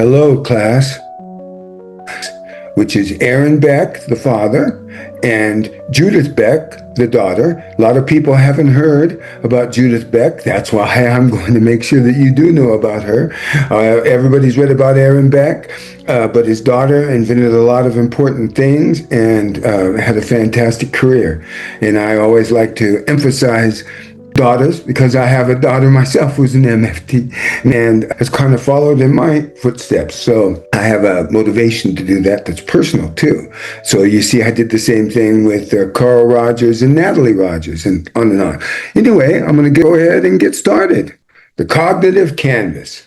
Hello, class, which is Aaron Beck, the father, and Judith Beck, the daughter. A lot of people haven't heard about Judith Beck. That's why I'm going to make sure that you do know about her. Everybody's read about Aaron Beck, but his daughter invented a lot of important things and had a fantastic career. And I always like to emphasize daughters because I have a daughter myself who's an MFT and has kind of followed in my footsteps. So I have a motivation to do that that's personal too. So you see, I did the same thing with Carl Rogers and Natalie Rogers and on and on. Anyway, I'm going to go ahead and get started. The Cognitive Canvas,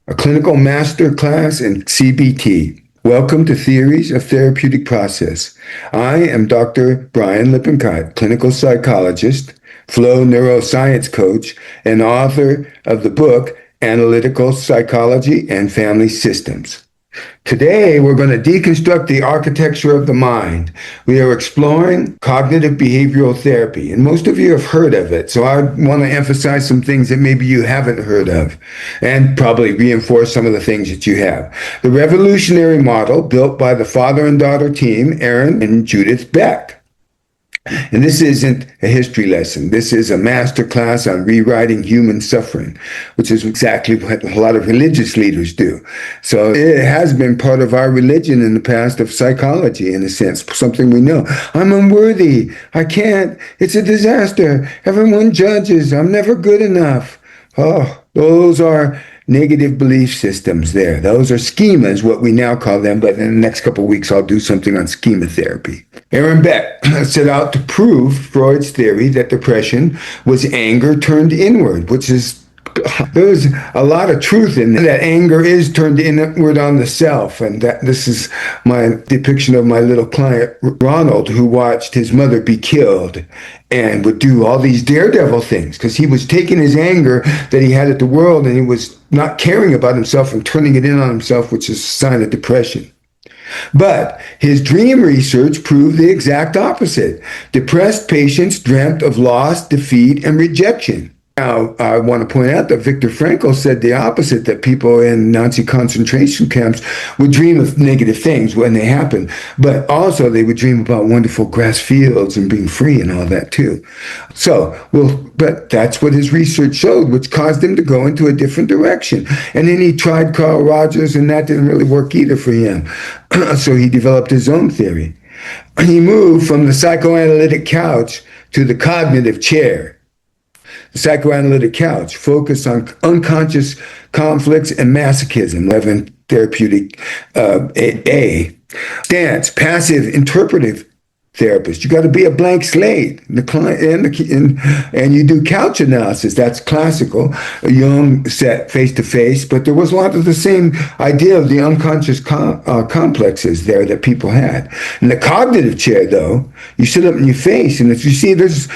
a clinical masterclass in CBT. Welcome to Theories of Therapeutic Process. I am Dr. Brian Lippincott, clinical psychologist, flow neuroscience coach, and author of the book, Analytical Psychology and Family Systems. Today, we're going to deconstruct the architecture of the mind. We are exploring cognitive behavioral therapy, and most of you have heard of it, so I want to emphasize some things that maybe you haven't heard of, and probably reinforce some of the things that you have. The revolutionary model built by the father and daughter team, Aaron and Judith Beck. And this isn't a history lesson. This is a master class on rewriting human suffering, which is exactly what a lot of religious leaders do. So it has been part of our religion in the past of psychology, in a sense, something we know. I'm unworthy. I can't. It's a disaster. Everyone judges. I'm never good enough. Oh, those are negative belief systems there. Those are schemas, what we now call them, but in the next couple of weeks, I'll do something on schema therapy. Aaron Beck set out to prove Freud's theory that depression was anger turned inward, which is, there's a lot of truth in that. Anger is turned inward on the self, and that this is my depiction of my little client, Ronald, who watched his mother be killed and would do all these daredevil things because he was taking his anger that he had at the world and he was not caring about himself and turning it in on himself, which is a sign of depression. But his dream research proved the exact opposite. Depressed patients dreamt of loss, defeat, and rejection. Now, I want to point out that Viktor Frankl said the opposite, that people in Nazi concentration camps would dream of negative things when they happen, but also they would dream about wonderful grass fields and being free and all that too. But that's what his research showed, which caused him to go into a different direction. And then he tried Carl Rogers, and that didn't really work either for him. So he developed his own theory. He moved from the psychoanalytic couch to the cognitive chair. The psychoanalytic couch focused on unconscious conflicts and masochism, 11 therapeutic A. Stance, passive interpretive therapist. You got to be a blank slate. The client and you do couch analysis. That's classical. Jung set face to face, but there was a lot of the same idea of the unconscious complexes there that people had. In the cognitive chair, though, you sit up in your face, and if you see there's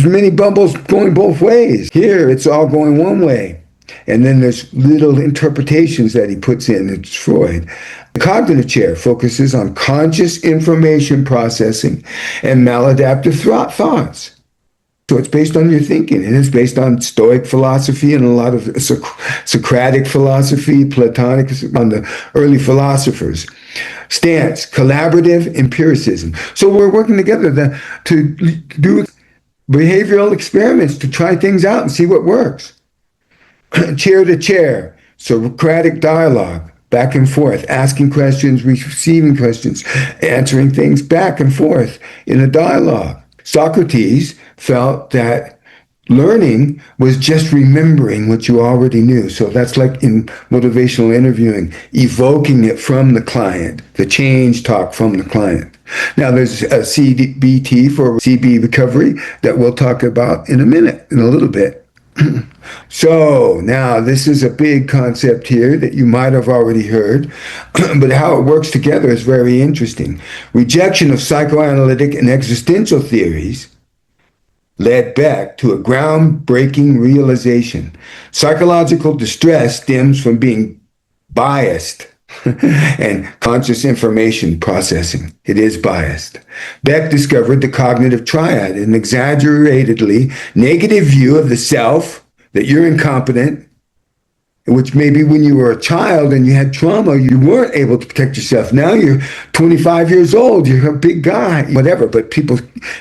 many bubbles going both ways. Here, it's all going one way. And then there's little interpretations that he puts in. It's Freud. The cognitive chair focuses on conscious information processing and maladaptive thoughts. So it's based on your thinking, and it's based on Stoic philosophy and a lot of Socratic philosophy, Platonic, on the early philosophers. Stance, collaborative empiricism. So we're working together to do behavioral experiments to try things out and see what works. Chair to chair, Socratic dialogue, back and forth, asking questions, receiving questions, answering things back and forth in a dialogue. Socrates felt that learning was just remembering what you already knew. So that's like in motivational interviewing, evoking it from the client, the change talk from the client. Now there's a CBT for CB recovery that we'll talk about in a little bit. So now this is a big concept here that you might have already heard, but how it works together is very interesting. Rejection of psychoanalytic and existential theories led Beck to a groundbreaking realization. Psychological distress stems from being biased and conscious information processing. It is biased. Beck discovered the Cognitive Triad, an exaggeratedly negative view of the self, that you're incompetent, which maybe when you were a child and you had trauma, you weren't able to protect yourself. Now you're 25 years old, you're a big guy, whatever. But people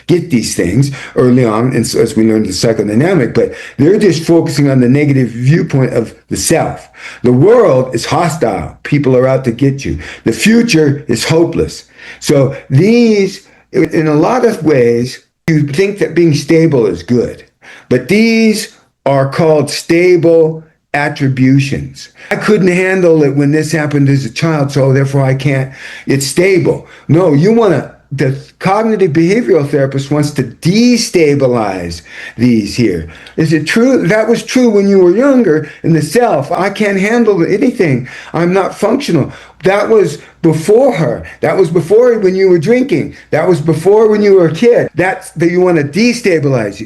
get these things early on, and so as we learned in psychodynamic, but they're just focusing on the negative viewpoint of the self. The world is hostile. People are out to get you. The future is hopeless. So these, in a lot of ways, you think that being stable is good, but these are called stable attributions. I couldn't handle it when this happened as a child, so therefore I can't. It's stable. No, the cognitive behavioral therapist wants to destabilize these here. Is it true? That was true when you were younger in the self. I can't handle anything. I'm not functional. That was before her. That was before when you were drinking. That was before when you were a kid. That's that you want to destabilize.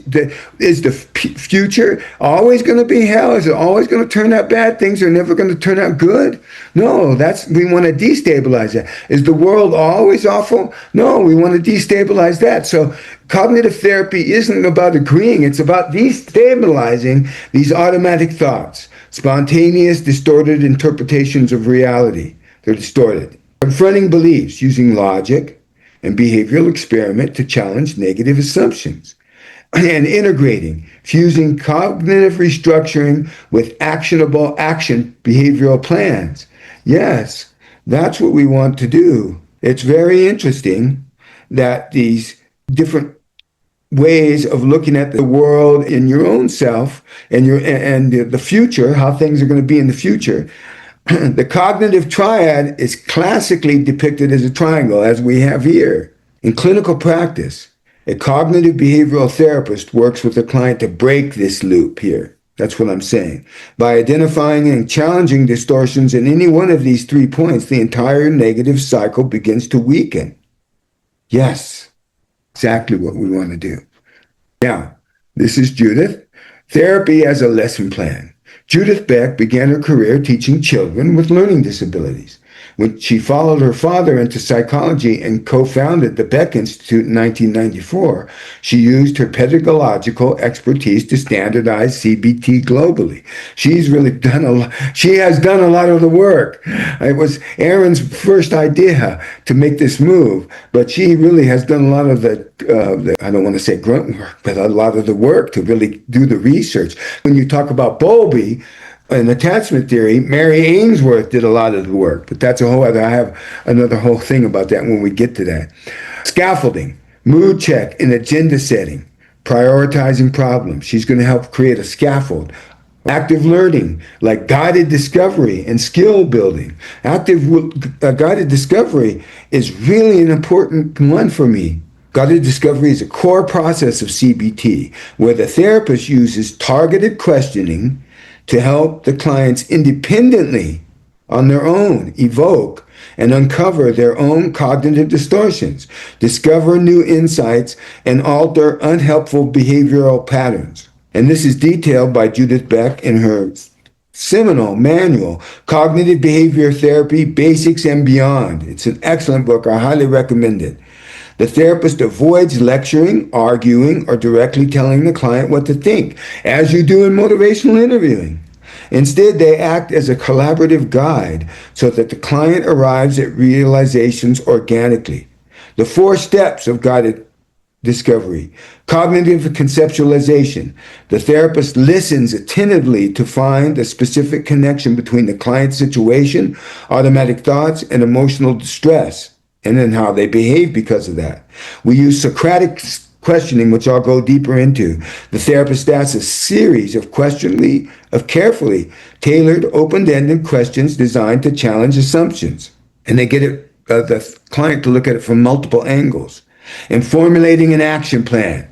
Is the future always going to be hell? Is it always going to turn out bad? Things are never going to turn out good? No, we want to destabilize that. Is the world always awful? No, we want to destabilize that. So cognitive therapy isn't about agreeing. It's about destabilizing these automatic thoughts, spontaneous, distorted interpretations of reality. They're distorted. Confronting beliefs using logic and behavioral experiment to challenge negative assumptions. And integrating, fusing cognitive restructuring with actionable action behavioral plans. Yes, that's what we want to do. It's very interesting that these different ways of looking at the world in your own self and the future, how things are going to be in the future. The cognitive triad is classically depicted as a triangle, as we have here. In clinical practice, a cognitive behavioral therapist works with the client to break this loop here. That's what I'm saying. By identifying and challenging distortions in any one of these 3 points, the entire negative cycle begins to weaken. Yes, exactly what we want to do. Now, this is Judith. Therapy as a lesson plan. Judith Beck began her career teaching children with learning disabilities. When she followed her father into psychology and co-founded the Beck Institute in 1994, she used her pedagogical expertise to standardize CBT globally. She has done a lot of the work. It was Aaron's first idea to make this move, but she really has done a lot of the I don't want to say grunt work, but a lot of the work to really do the research. When you talk about Bowlby, in attachment theory, Mary Ainsworth did a lot of the work, but that's I have another whole thing about that when we get to that. Scaffolding, mood check, and agenda setting, prioritizing problems. She's going to help create a scaffold. Active learning, like guided discovery and skill building. Guided discovery is really an important one for me. Guided discovery is a core process of CBT, where the therapist uses targeted questioning to help the clients independently, on their own, evoke and uncover their own cognitive distortions, discover new insights, and alter unhelpful behavioral patterns. And this is detailed by Judith Beck in her seminal manual, Cognitive Behavior Therapy, Basics and Beyond. It's an excellent book. I highly recommend it. The therapist avoids lecturing, arguing, or directly telling the client what to think, as you do in motivational interviewing. Instead, they act as a collaborative guide so that the client arrives at realizations organically. The 4 steps of guided discovery. Cognitive conceptualization. The therapist listens attentively to find a specific connection between the client's situation, automatic thoughts, and emotional distress, and then how they behave because of that. We use Socratic questioning, which I'll go deeper into. The therapist asks a series of carefully tailored, open-ended questions designed to challenge assumptions. And they get the client to look at it from multiple angles. And formulating an action plan.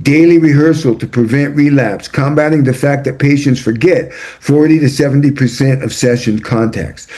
Daily rehearsal to prevent relapse, combating the fact that patients forget 40 to 70% of session context.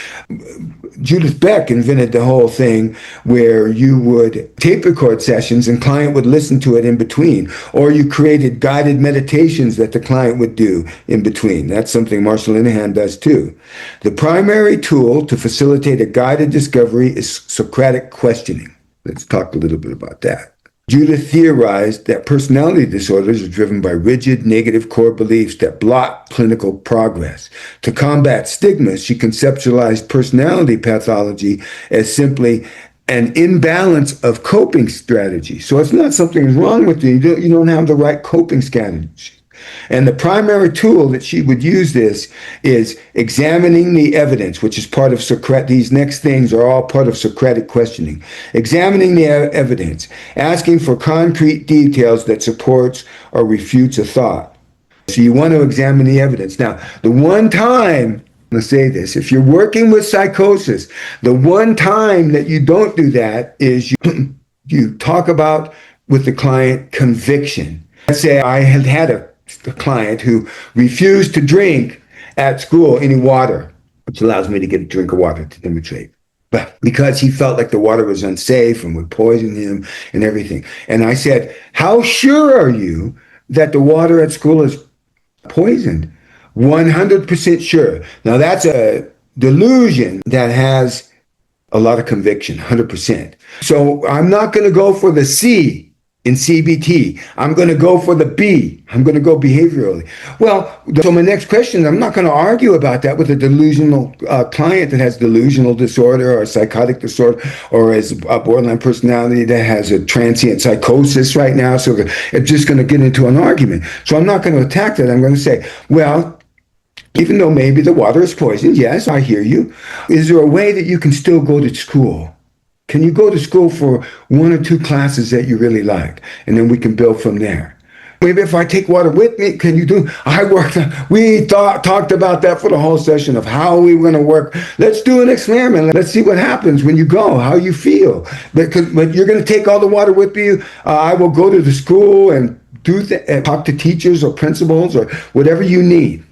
Judith Beck invented the whole thing where you would tape record sessions and client would listen to it in between, or you created guided meditations that the client would do in between. That's something Marshall Linehan does too. The primary tool to facilitate a guided discovery is Socratic questioning. Let's talk a little bit about that. Judith theorized that personality disorders are driven by rigid negative core beliefs that block clinical progress. To combat stigma, she conceptualized personality pathology as simply an imbalance of coping strategy. So it's not something wrong with you. You don't have the right coping strategy. And the primary tool that she would use this is examining the evidence, which is part of Socratic. These next things are all part of Socratic questioning. Examining the evidence, asking for concrete details that supports or refutes a thought. So you want to examine the evidence. Now, the one time, let's say this, if you're working with psychosis, the one time that you don't do that is you talk about with the client conviction. Let's say I had a client who refused to drink at school any water, which allows me to get a drink of water to demonstrate. But because he felt like the water was unsafe and would poison him and everything. And I said, how sure are you that the water at school is poisoned? 100% sure. Now that's a delusion that has a lot of conviction, 100%. So I'm not going to go for the C in CBT. I'm going to go for the B. I'm going to go behaviorally. Well, so my next question, I'm not going to argue about that with a delusional client that has delusional disorder or a psychotic disorder or is a borderline personality that has a transient psychosis right now. So it's just going to get into an argument. So I'm not going to attack that. I'm going to say, well, even though maybe the water is poisoned, yes, I hear you. Is there a way that you can still go to school? Can you go to school for 1 or 2 classes that you really like? And then we can build from there. Maybe if I take water with me, can you do? We talked about that for the whole session of how we were going to work. Let's do an experiment. Let's see what happens when you go, how you feel. But you're going to take all the water with you. I will go to the school and talk to teachers or principals or whatever you need.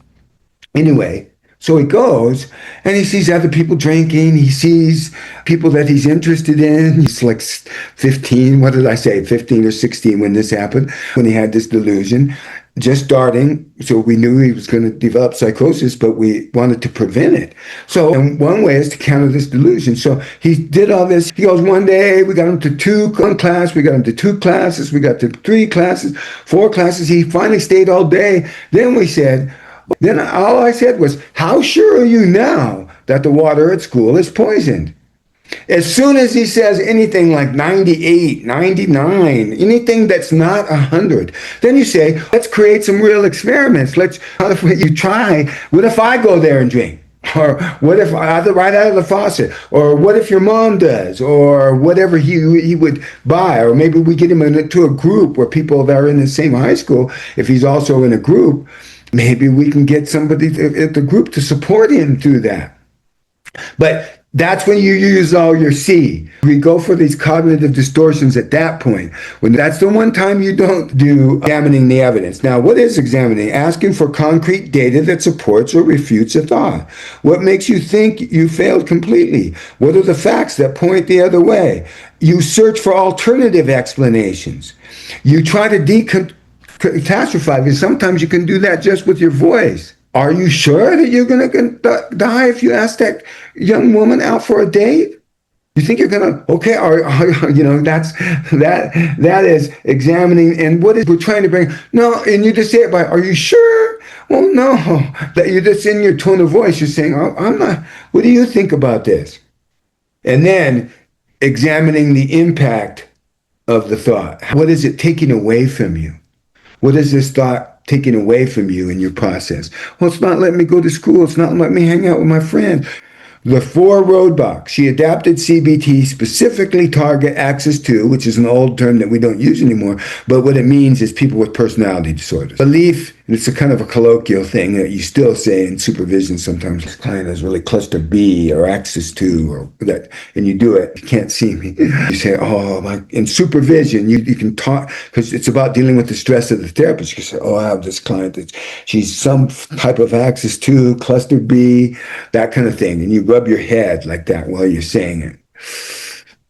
Anyway, so he goes and he sees other people drinking. He sees people that he's interested in. He's like 15, 15 or 16 when this happened, when he had this delusion, just starting. So we knew he was going to develop psychosis, but we wanted to prevent it. So and one way is to counter this delusion. So he did all this. He goes, one day we got him to 1 class, we got him to 2 classes, we got to 3 classes, 4 classes. He finally stayed all day. Then all I said was, how sure are you now that the water at school is poisoned? As soon as he says anything like 98, 99, anything that's not 100, then you say, let's create some real experiments. What if I go there and drink? Or what if right out of the faucet? Or what if your mom does? Or whatever he would buy? Or maybe we get him into a group where people that are in the same high school, if he's also in a group, maybe we can get somebody at the group to support him through that. But that's when you use all your C. We go for these cognitive distortions at that point. When that's the one time you don't do examining the evidence. Now, what is examining? Asking for concrete data that supports or refutes a thought. What makes you think you failed completely? What are the facts that point the other way? You search for alternative explanations. You try to catastrophize, because sometimes you can do that just with your voice. Are you sure that you're going to die if you ask that young woman out for a date? You think you're going to, okay, that is examining. And what is we're trying to bring? No, and you just say it by, are you sure? Well, no, that you're just in your tone of voice. You're saying, oh, I'm not, what do you think about this? And then examining the impact of the thought. What is it taking away from you? What is this thought taking away from you in your process? Well, it's not letting me go to school. It's not letting me hang out with my friends. The 4 roadblocks. She adapted CBT specifically target axis 2, which is an old term that we don't use anymore, but what it means is people with personality disorders. Belief, and it's a kind of a colloquial thing that you still say in supervision sometimes. This client has really cluster B or axis 2 or that, and you do it. You can't see me. You say, oh, my. In supervision, you can talk, because it's about dealing with the stress of the therapist. You can say, oh, I have this client that she's some type of axis 2, cluster B, that kind of thing. And you rub your head like that while you're saying it.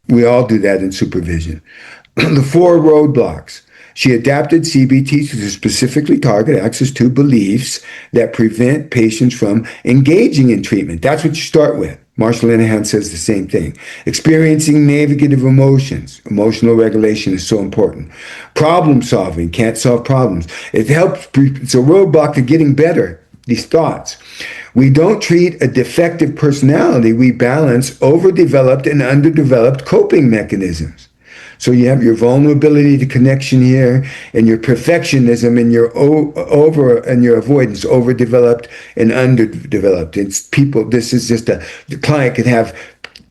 We all do that in supervision. The 4 roadblocks. She adapted CBT to specifically target axis 2 beliefs that prevent patients from engaging in treatment. That's what you start with. Marshall Linehan says the same thing. Experiencing negative emotions. Emotional regulation is so important. Problem solving. Can't solve problems. It helps. It's a roadblock to getting better. These thoughts. We don't treat a defective personality. We balance overdeveloped and underdeveloped coping mechanisms. So you have your vulnerability to connection here, and your perfectionism, and your and your avoidance, overdeveloped and underdeveloped. It's people. This is just the client could have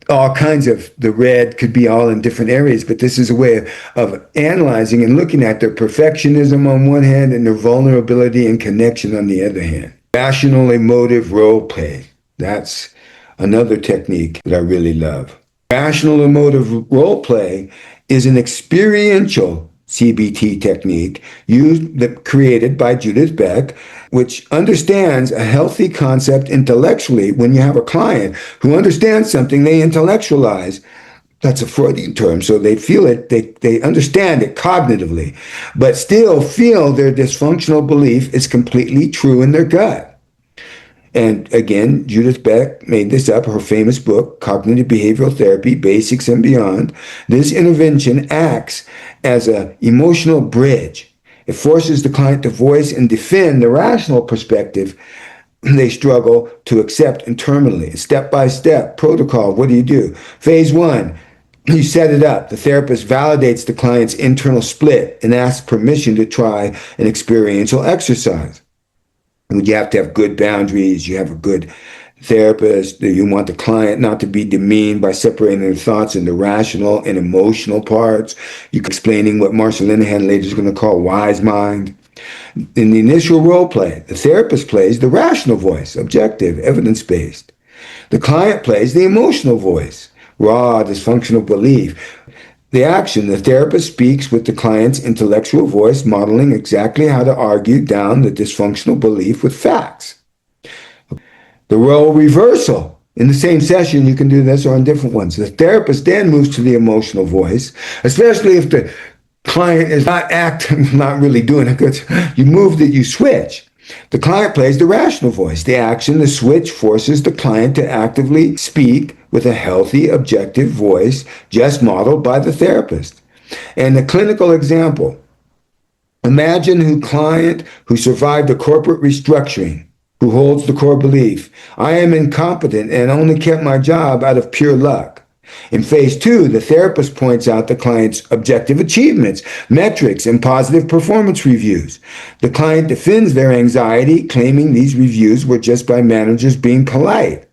all kinds of, the red could be all in different areas, but this is a way of analyzing and looking at their perfectionism on one hand and their vulnerability and connection on the other hand. Rational emotive role play. That's another technique that I really love. Rational emotive role play is an experiential CBT technique created by Judith Beck, which understands a healthy concept intellectually. When you have a client who understands something, they intellectualize. That's a Freudian term. So they feel it, they understand it cognitively, but still feel their dysfunctional belief is completely true in their gut. And again, Judith Beck made this up, her famous book, Cognitive Behavioral Therapy, Basics and Beyond. This intervention acts as an emotional bridge. It forces the client to voice and defend the rational perspective they struggle to accept internally. Step-by-step protocol, what do you do? Phase 1, you set it up. The therapist validates the client's internal split and asks permission to try an experiential exercise. You have to have good boundaries. You have a good therapist. You want the client not to be demeaned by separating their thoughts into rational and emotional parts. You're explaining what Marshall Linehan later is going to call wise mind. In the initial role play, the therapist plays the rational voice, objective, evidence-based. The client plays the emotional voice, raw, dysfunctional belief. The action, the therapist speaks with the client's intellectual voice, modeling exactly how to argue down the dysfunctional belief with facts. The role reversal. In the same session, you can do this or on different ones. The therapist then moves to the emotional voice, especially if the client is not really doing it good. You switch. The client plays the rational voice. The action, the switch, forces the client to actively speak with a healthy, objective voice, just modeled by the therapist. And the clinical example, imagine a client who survived a corporate restructuring, who holds the core belief, I am incompetent and only kept my job out of pure luck. In phase 2, the therapist points out the client's objective achievements, metrics, and positive performance reviews. The client defends their anxiety, claiming these reviews were just by managers being polite.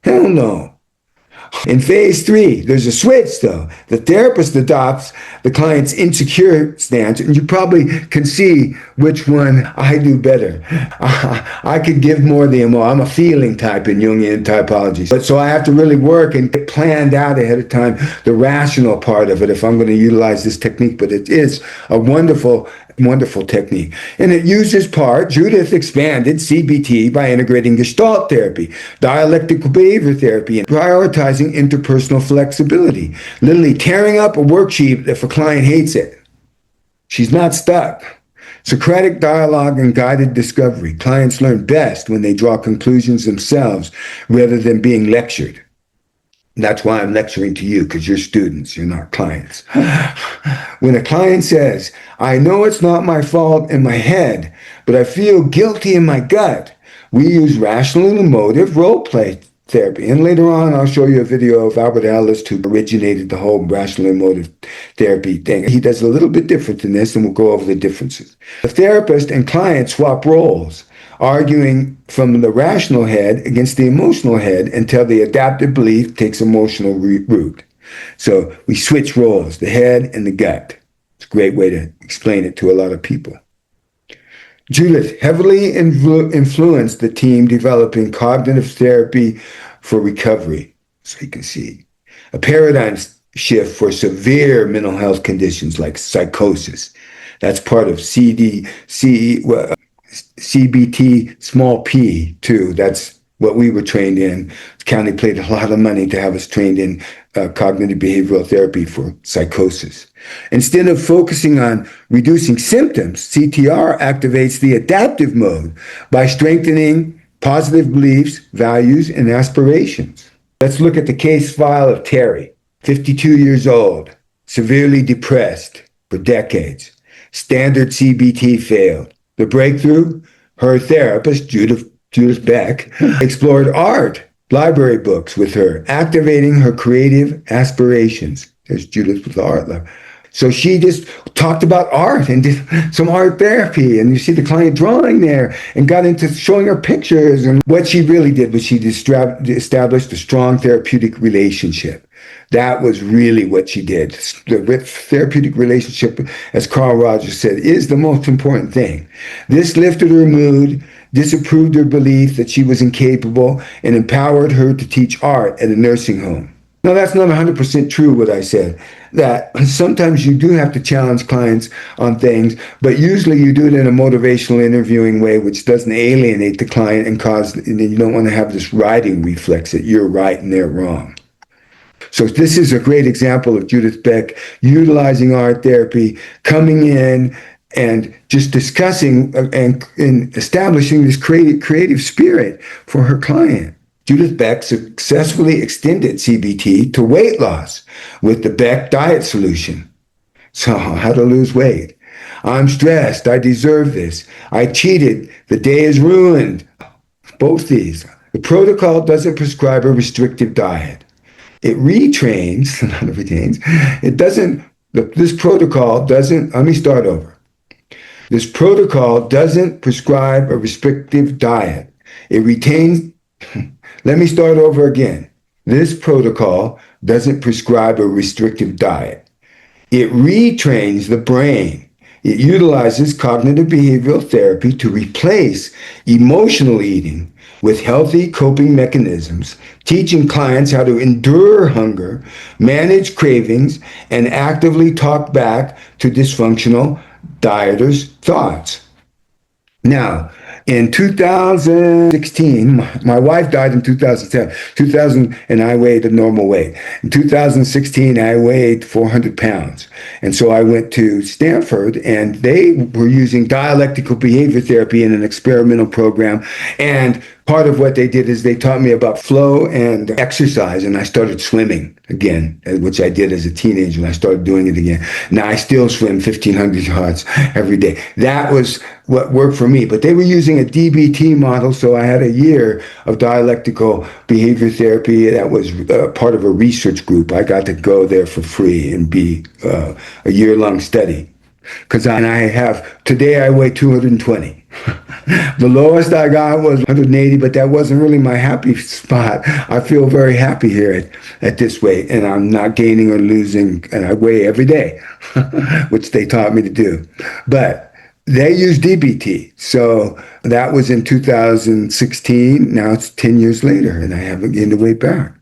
Hell no. In phase 3, there's a switch though. The therapist adopts the client's insecure stance, and you probably can see which one I do better. I could give more of the emo. I'm a feeling type in Jungian typology. But so I have to really work and get planned out ahead of time the rational part of it if I'm going to utilize this technique. But it is a wonderful technique. And it uses Judith expanded CBT by integrating Gestalt therapy, dialectical behavior therapy, and prioritizing interpersonal flexibility. Literally tearing up a worksheet if a client hates it. She's not stuck. Socratic dialogue and guided discovery. Clients learn best when they draw conclusions themselves rather than being lectured. That's why I'm lecturing to you, because you're students, you're not clients. When a client says, I know it's not my fault in my head, but I feel guilty in my gut, we use rational and emotive role play therapy. And later on, I'll show you a video of Albert Ellis, who originated the whole rational emotive therapy thing. He does a little bit different than this, and we'll go over the differences. The therapist and client swap roles, arguing from the rational head against the emotional head until the adaptive belief takes emotional root. So we switch roles, the head and the gut. It's a great way to explain it to a lot of people. Judith heavily influenced the team developing cognitive therapy for recovery. So you can see a paradigm shift for severe mental health conditions like psychosis. That's part of CBT small p too. That's what we were trained in. The county paid a lot of money to have us trained in cognitive behavioral therapy for psychosis. Instead of focusing on reducing symptoms, CTR activates the adaptive mode by strengthening positive beliefs, values, and aspirations. Let's look at the case file of Terry, 52 years old, severely depressed for decades. Standard CBT failed. The breakthrough? Her therapist, Judith Beck, explored art, library books with her, activating her creative aspirations. There's Judith with the art lab. So she just talked about art and did some art therapy. And you see the client drawing there and got into showing her pictures. And what she really did was she established a strong therapeutic relationship. That was really what she did. The therapeutic relationship, as Carl Rogers said, is the most important thing. This lifted her mood, disapproved her belief that she was incapable, and empowered her to teach art at a nursing home. Now, that's not 100% true, what I said, that sometimes you do have to challenge clients on things, but usually you do it in a motivational interviewing way, which doesn't alienate the client and you don't want to have this righting reflex that you're right and they're wrong. So this is a great example of Judith Beck utilizing art therapy, coming in and just discussing and establishing this creative spirit for her client. Judith Beck successfully extended CBT to weight loss with the Beck diet solution. So how to lose weight. I'm stressed. I deserve this. I cheated. The day is ruined. Both these. The protocol doesn't prescribe a restrictive diet. It retrains, not retains. It doesn't, this protocol doesn't, let me start over. This protocol doesn't prescribe a restrictive diet. It retains, let me start over again. This protocol doesn't prescribe a restrictive diet. It retrains the brain. It utilizes cognitive behavioral therapy to replace emotional eating with healthy coping mechanisms, teaching clients how to endure hunger, manage cravings, and actively talk back to dysfunctional dieters' thoughts. Now, in 2016, my wife died in 2010, and I weighed a normal weight. In 2016, I weighed 400 pounds. And so I went to Stanford, and they were using dialectical behavior therapy in an experimental program. And part of what they did is they taught me about flow and exercise, and I started swimming again, which I did as a teenager, and I started doing it again. Now I still swim 1,500 yards every day. That was what worked for me. But they were using a DBT model, so I had a year of dialectical behavior therapy. That was part of a research group. I got to go there for free and be a year-long study. Because today I weigh 220. The lowest I got was 180, but that wasn't really my happy spot. I feel very happy here at this weight, and I'm not gaining or losing, and I weigh every day, which they taught me to do. But they use DBT. So that was in 2016. Now it's 10 years later, and I haven't gained the weight back.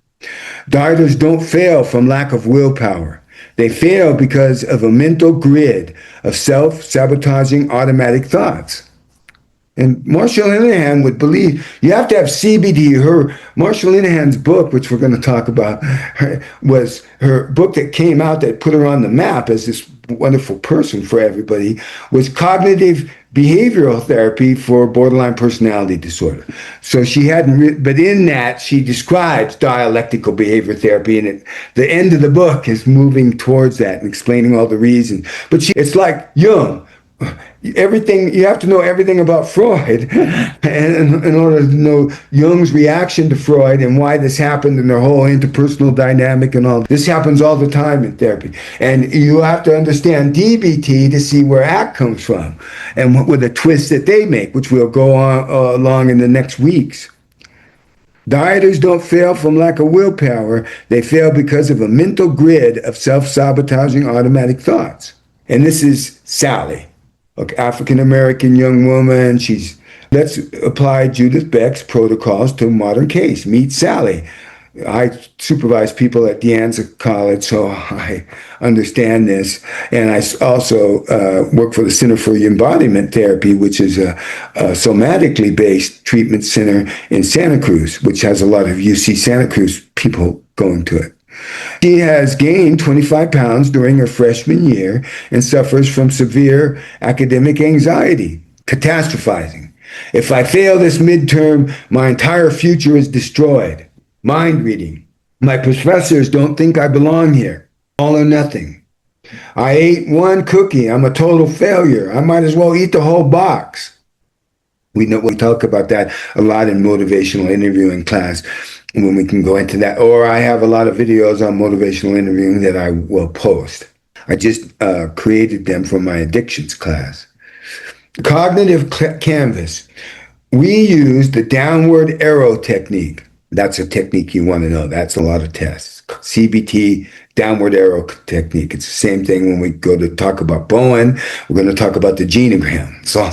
Dieters don't fail from lack of willpower. They fail because of a mental grid of self-sabotaging automatic thoughts. And Marsha Linehan would believe you have to have CBT. Marsha Linehan's book, which we're going to talk about, was her book that came out that put her on the map as this wonderful person for everybody, was Cognitive Behavioral Therapy for Borderline Personality Disorder. So she hadn't, but in that she describes dialectical behavior therapy, and the end of the book is moving towards that and explaining all the reasons. But it's like Jung. Everything, you have to know everything about Freud and in order to know Jung's reaction to Freud and why this happened and their whole interpersonal dynamic and all. This happens all the time in therapy. And you have to understand DBT to see where ACT comes from and with the twist that they make, which we'll go on along in the next weeks. Dieters don't fail from lack of willpower. They fail because of a mental grid of self-sabotaging automatic thoughts. And this is Sally. African-American young woman. Let's apply Judith Beck's protocols to a modern case. Meet Sally. I supervise people at De Anza College, so I understand this. And I also work for the Center for Embodiment Therapy, which is a somatically based treatment center in Santa Cruz, which has a lot of UC Santa Cruz people going to it. She has gained 25 pounds during her freshman year and suffers from severe academic anxiety, catastrophizing. If I fail this midterm, my entire future is destroyed. Mind reading. My professors don't think I belong here. All or nothing. I ate one cookie. I'm a total failure. I might as well eat the whole box. We talk about that a lot in motivational interviewing class when we can go into that. Or I have a lot of videos on motivational interviewing that I will post. I just created them for my addictions class. Cognitive canvas. We use the downward arrow technique. That's a technique you want to know. That's a lot of tests. CBT, downward arrow technique. It's the same thing when we go to talk about Bowen. We're going to talk about the genogram. So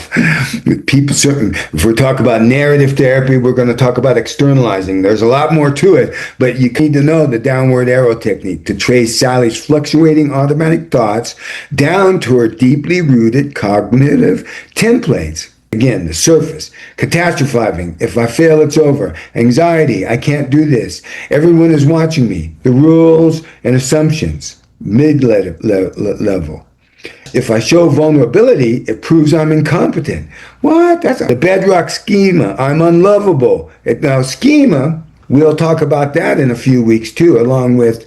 if we talk about narrative therapy, we're going to talk about externalizing. There's a lot more to it, but you need to know the downward arrow technique to trace Sally's fluctuating automatic thoughts down to her deeply rooted cognitive templates. Again, the surface, catastrophizing. If I fail, it's over. Anxiety, I can't do this. Everyone is watching me. The rules and assumptions, mid-level. If I show vulnerability, it proves I'm incompetent. What? That's the bedrock schema. I'm unlovable. Now, schema, we'll talk about that in a few weeks too, along with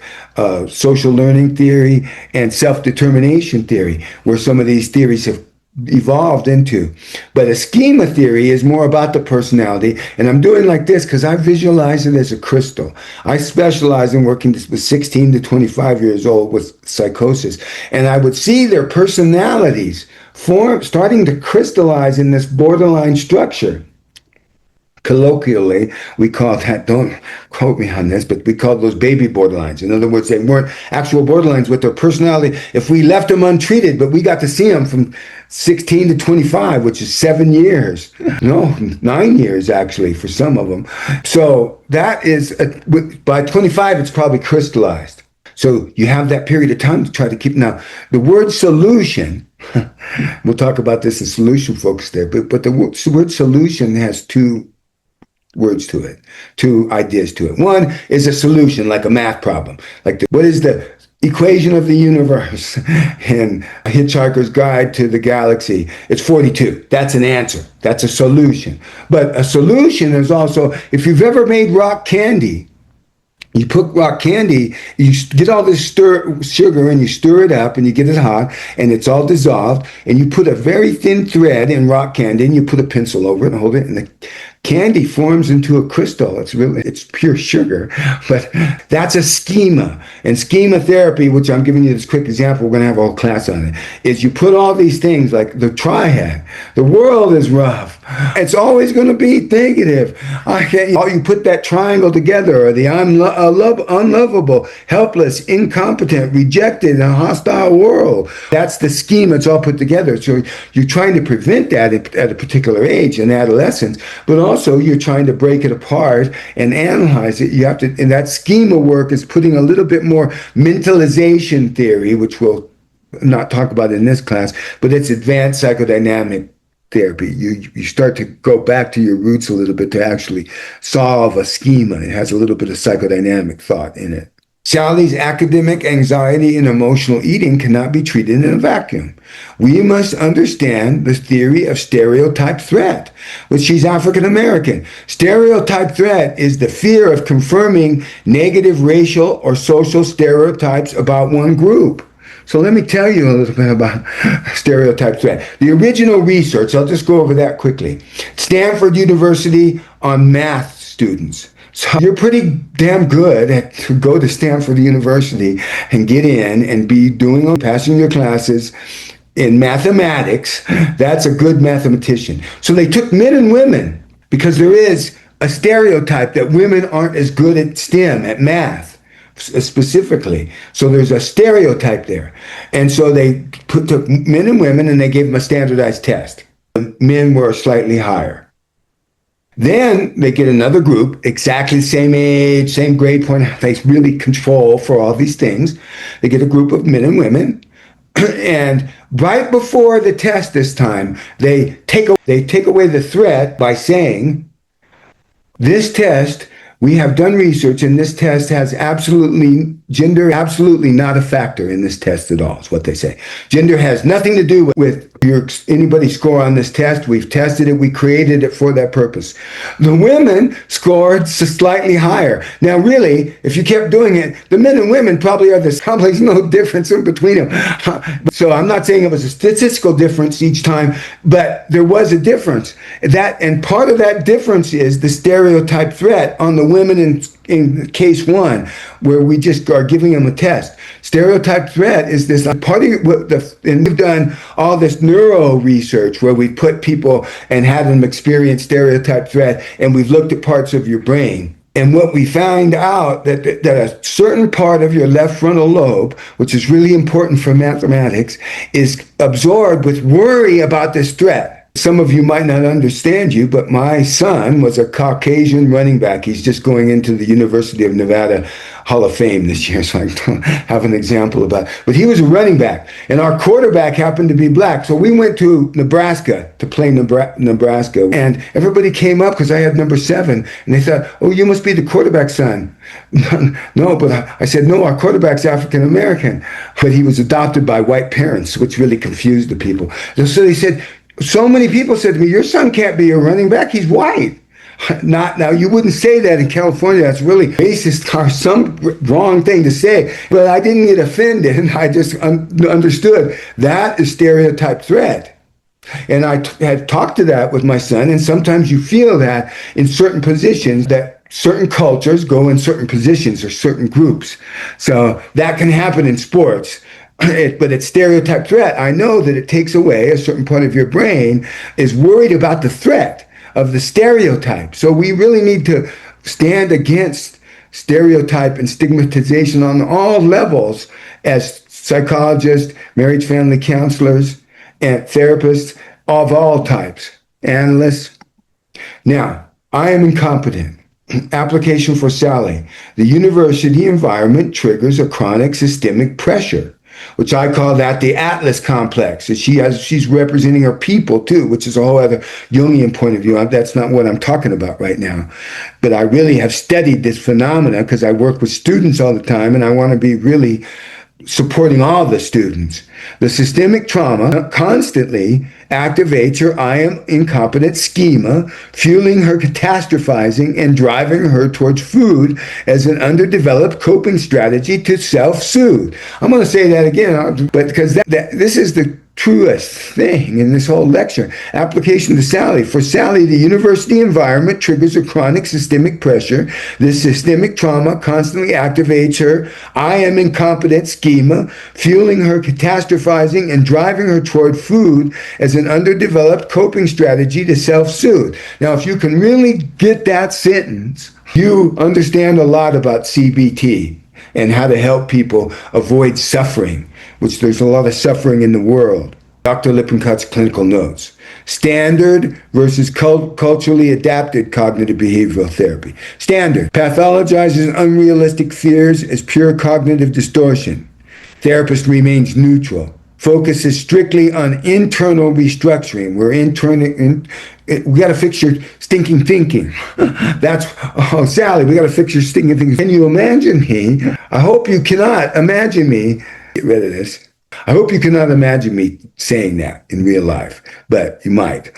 social learning theory and self-determination theory, where some of these theories have evolved into. But a schema theory is more about the personality, and I'm doing like this because I visualize it as a crystal. I specialize in working with 16 to 25 years old with psychosis, and I would see their personalities starting to crystallize in this borderline structure. Colloquially, we call that, don't quote me on this, but we call those baby borderlines. In other words, they weren't actual borderlines with their personality. If we left them untreated, but we got to see them from 16 to 25, which is 7 years. No, 9 years actually for some of them. So that is, by 25, it's probably crystallized. So you have that period of time to try to keep. Now, the word solution, we'll talk about this in solution focus there, but the word solution has two words to it, two ideas to it. One is a solution, like a math problem. Like what is the equation of the universe in A Hitchhiker's Guide to the Galaxy? It's 42. That's an answer. That's a solution. But a solution is also, if you've ever made rock candy, you put rock candy, you get all this sugar and you stir it up and you get it hot and it's all dissolved, and you put a very thin thread in rock candy and you put a pencil over it and hold it, and the candy forms into a crystal. It's pure sugar, but that's a schema. And schema therapy, which I'm giving you this quick example, we're going to have a whole class on it, is you put all these things like the triad. The world is rough. It's always going to be negative. You put that triangle together, or the unlovable, helpless, incompetent, rejected, in a hostile world. That's the scheme. It's all put together. So you're trying to prevent that at a particular age in adolescence, but also you're trying to break it apart and analyze it. You have to, and that schema work is putting a little bit more mentalization theory, which we'll not talk about in this class, but it's advanced psychodynamic therapy. You start to go back to your roots a little bit to actually solve a schema. It has a little bit of psychodynamic thought in it. Sally's academic anxiety and emotional eating cannot be treated in a vacuum. We must understand the theory of stereotype threat, which she's African American. Stereotype threat is the fear of confirming negative racial or social stereotypes about one group. So let me tell you a little bit about stereotype threat. The original research, I'll just go over that quickly. Stanford University on math students. So you're pretty damn good to go to Stanford University and get in and be passing your classes in mathematics. That's a good mathematician. So they took men and women because there is a stereotype that women aren't as good at STEM, at math specifically. So there's a stereotype there. And so they took men and women and they gave them a standardized test. Men were slightly higher. Then they get another group, exactly the same age, same grade point. They really control for all these things. They get a group of men and women. And right before the test this time, they take away the threat by saying, this test, we have done research, and this test has absolutely Gender absolutely not a factor in this test at all, is what they say. Gender has nothing to do with anybody's score on this test. We've tested it. We created it for that purpose. The women scored slightly higher. Now, really, if you kept doing it, the men and women probably there's no difference in between them. So I'm not saying it was a statistical difference each time, but there was a difference. And part of that difference is the stereotype threat on the women in case one, where we just are giving them a test. Stereotype threat is this part of and we've done all this neuro research where we put people and had them experience stereotype threat, and we've looked at parts of your brain. And what we found out that a certain part of your left frontal lobe, which is really important for mathematics, is absorbed with worry about this threat. Some of you might not understand but my son was a Caucasian running back. He's just going into the University of Nevada Hall of Fame this year, so I don't have an example about it. But he was a running back, and our quarterback happened to be black. So we went to Nebraska to play Nebraska, and everybody came up because I had number 7, and they thought, oh, you must be the quarterback's son. No, but I said, no, our quarterback's African American, but he was adopted by white parents, which really confused the people. So they said, so many people said to me, your son can't be a running back, he's white. Now, you wouldn't say that in California. That's really racist or some wrong thing to say. But I didn't get offended. I just understood that is stereotype threat. And I had talked to that with my son, and sometimes you feel that in certain positions, that certain cultures go in certain positions or certain groups. So that can happen in sports. But it's stereotype threat. I know that it takes away a certain part of your brain is worried about the threat of the stereotype. So we really need to stand against stereotype and stigmatization on all levels as psychologists, marriage family counselors, and therapists of all types, analysts. Now, I am incompetent. Application for Sally. The university environment triggers a chronic systemic pressure, which I call that the Atlas complex. She's representing her people too, which is a whole other Jungian point of view. That's not what I'm talking about right now. But I really have studied this phenomena because I work with students all the time, and I want to be really supporting all the students. The systemic trauma constantly activates her I am incompetent schema, fueling her catastrophizing and driving her towards food as an underdeveloped coping strategy to self-soothe. I'm going to say that again, but because this is the truest thing in this whole lecture. Application to Sally. For Sally, the university environment triggers a chronic systemic pressure. This systemic trauma constantly activates her I am incompetent schema, fueling her catastrophizing and driving her toward food as an underdeveloped coping strategy to self-soothe. Now, if you can really get that sentence, you understand a lot about CBT and how to help people avoid suffering, which there's a lot of suffering in the world. Dr. Lippincott's clinical notes. Standard versus culturally adapted cognitive behavioral therapy. Standard pathologizes unrealistic fears as pure cognitive distortion. Therapist remains neutral. Focuses strictly on internal restructuring. We got to fix your stinking thinking. Sally, we got to fix your stinking thinking. Can you imagine me? I hope you cannot imagine me. Get rid of this. I hope you cannot imagine me saying that in real life, but you might.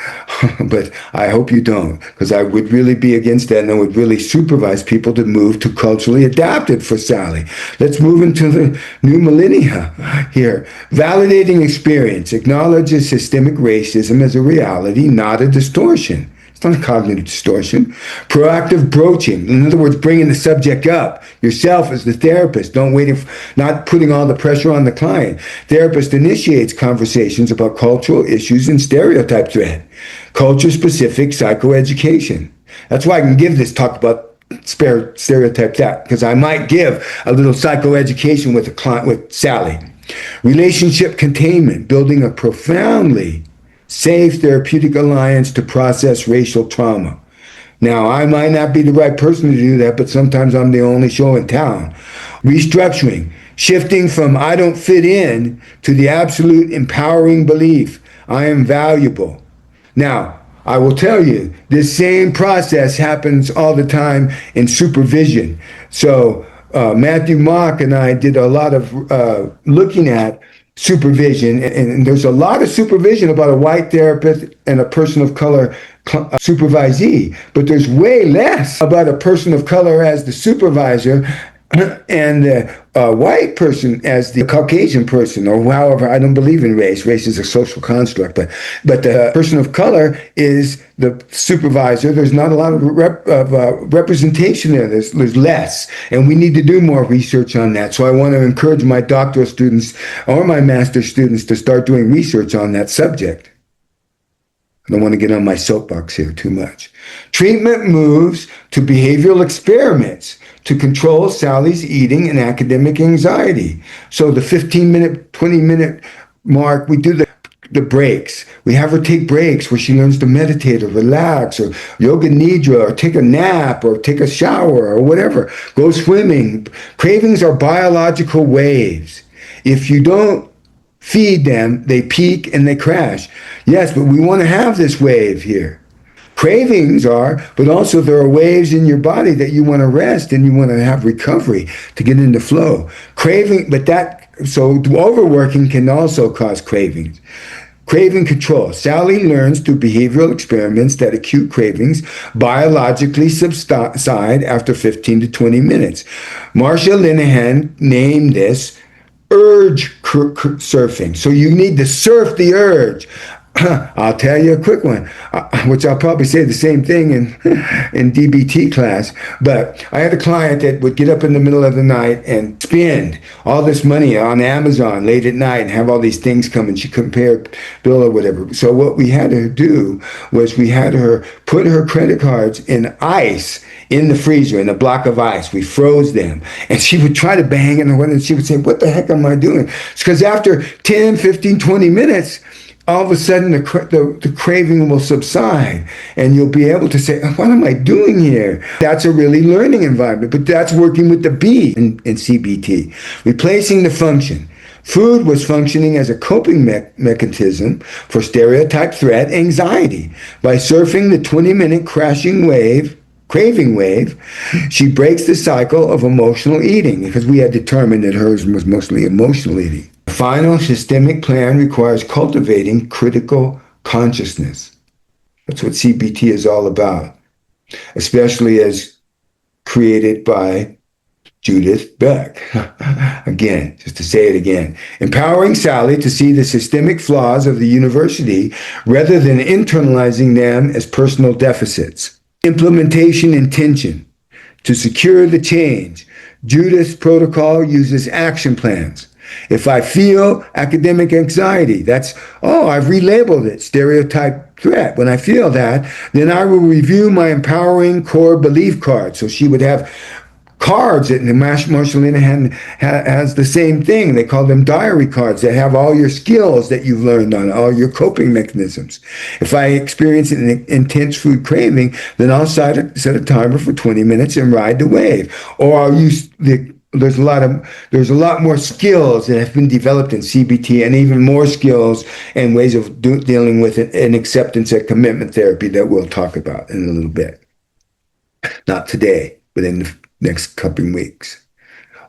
But I hope you don't, because I would really be against that, and I would really supervise people to move to culturally adapted for Sally. Let's move into the new millennia here. Validating experience acknowledges systemic racism as a reality, not a distortion. It's not a cognitive distortion. Proactive broaching. In other words, bringing the subject up yourself as the therapist. Don't wait, not putting all the pressure on the client. Therapist initiates conversations about cultural issues and stereotype threat. Culture-specific psychoeducation. That's why I can give this talk about stereotype that, because I might give a little psychoeducation with a client, with Sally. Relationship containment. Building a profoundly safe therapeutic alliance to process racial trauma. Now, I might not be the right person to do that, but sometimes I'm the only show in town. Restructuring, shifting from I don't fit in to the absolute empowering belief, I am valuable. Now, I will tell you, this same process happens all the time in supervision. So Matthew Mock and I did a lot of looking at supervision, and there's a lot of supervision about a white therapist and a person of color supervisee, but there's way less about a person of color as the supervisor and the white person as the Caucasian person, or however. I don't believe in race. Race is a social construct, but the person of color is the supervisor. There's not a lot of representation there. There's less, and we need to do more research on that. So I want to encourage my doctoral students or my master's students to start doing research on that subject. I don't want to get on my soapbox here too much. Treatment moves to behavioral experiments to control Sally's eating and academic anxiety. So the 15-minute, 20-minute mark, we do the breaks. We have her take breaks where she learns to meditate or relax or yoga nidra or take a nap or take a shower or whatever. Go swimming. Cravings are biological waves. If you don't feed them, they peak and they crash. Yes, but we want to have this wave here. Cravings are, but also there are waves in your body that you want to rest and you want to have recovery to get into flow. So overworking can also cause cravings. Craving control. Sally learns through behavioral experiments that acute cravings biologically subside after 15 to 20 minutes. Marcia Linehan named this urge surfing. So you need to surf the urge. I'll tell you a quick one, which I'll probably say the same thing in DBT class, but I had a client that would get up in the middle of the night and spend all this money on Amazon late at night and have all these things come, and she couldn't pay her bill or whatever. So what we had her do was we had her put her credit cards in ice in the freezer, in a block of ice. We froze them. And she would try to bang in the window, and she would say, what the heck am I doing? It's because after 10, 15, 20 minutes, all of a sudden the craving will subside and you'll be able to say, what am I doing here? That's a really learning environment, but that's working with the B in CBT. Replacing the function. Food was functioning as a coping mechanism for stereotype threat anxiety. By surfing the 20-minute craving wave, she breaks the cycle of emotional eating, because we had determined that hers was mostly emotional eating. The final systemic plan requires cultivating critical consciousness. That's what CBT is all about, especially as created by Judith Beck. Again, just to say it again. Empowering Sally to see the systemic flaws of the university rather than internalizing them as personal deficits. Implementation intention. To secure the change, Judith's protocol uses action plans. If I feel academic anxiety, I've relabeled it, stereotype threat. When I feel that, then I will review my empowering core belief card. So she would have cards, and Marcia Linehan has the same thing. They call them diary cards that have all your skills that you've learned on, all your coping mechanisms. If I experience an intense food craving, then I'll set a timer for 20 minutes and ride the wave. Or I'll use there's a lot more skills that have been developed in CBT, and even more skills and ways of dealing with it, and acceptance and commitment therapy that we'll talk about in a little bit. Not today, but in the next couple weeks.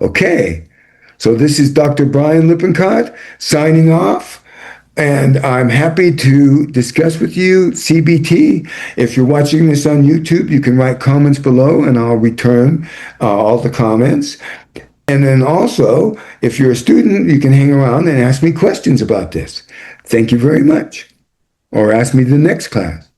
Okay, so this is Dr. Brian Lippincott signing off, and I'm happy to discuss with you CBT. If you're watching this on YouTube, you can write comments below and I'll return all the comments. And then also, if you're a student, you can hang around and ask me questions about this. Thank you very much. Or ask me the next class.